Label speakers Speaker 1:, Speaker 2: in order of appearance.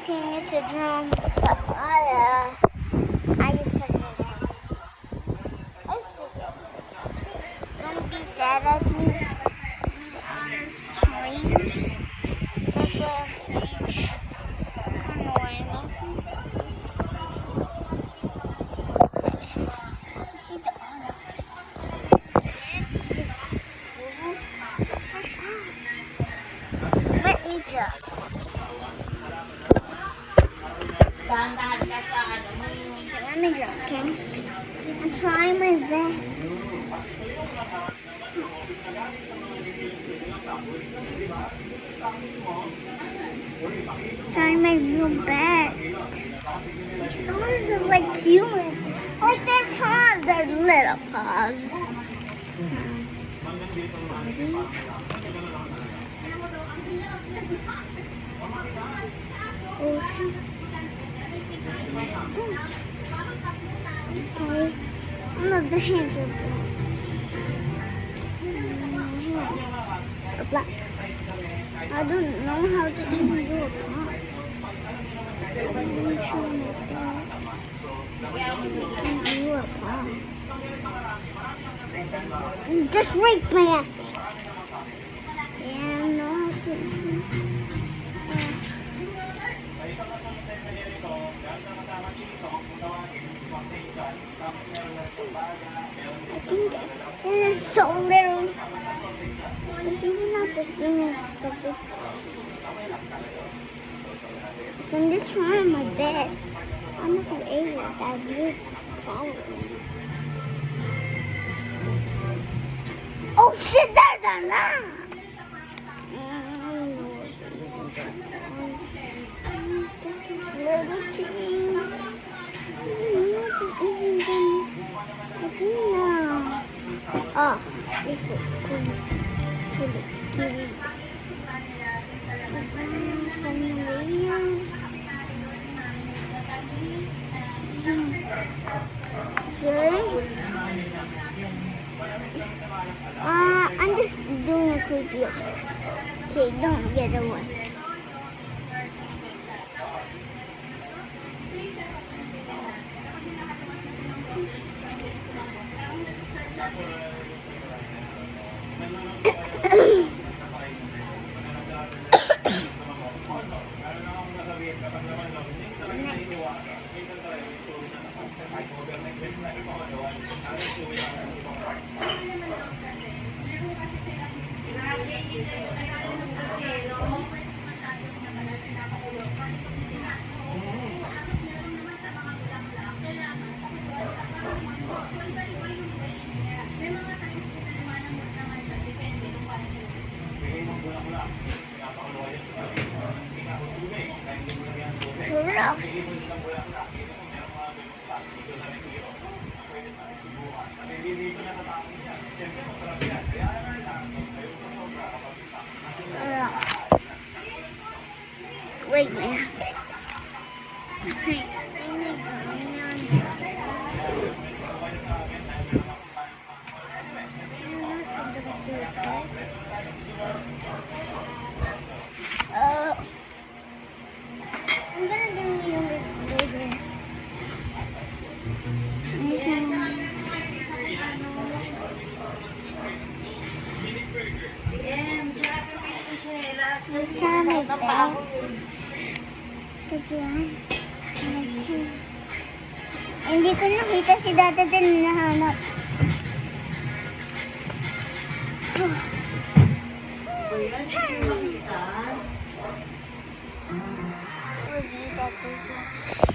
Speaker 1: continue to drum, but I just couldn't. Don't be sad at me. I'm strange. That's what I'm saying. Annoying. Let me just. Let me just, okay? I'm trying my best. Trying my real best. Those are like human. Like their paws, their little paws. Oh, shit. Okay. No, the hands are black. Are black. I don't know how to even do a paw. I'm going to show my paw. I can do a paw. Just rape my ass. Yeah, I know how to. I think this is so little. It's even not the same as stupid. So I'm just trying my best. I'm not an idiot. I need followers. Oh shit, there's a lot! Little team. I do now. Oh, this looks cool. It looks cute. From the videos. Good. I'm just doing a creepy. Okay, don't get away. Wait a minute. I'm gonna do you this later. Hindi ko nakita si Dada din nahanap. Dada.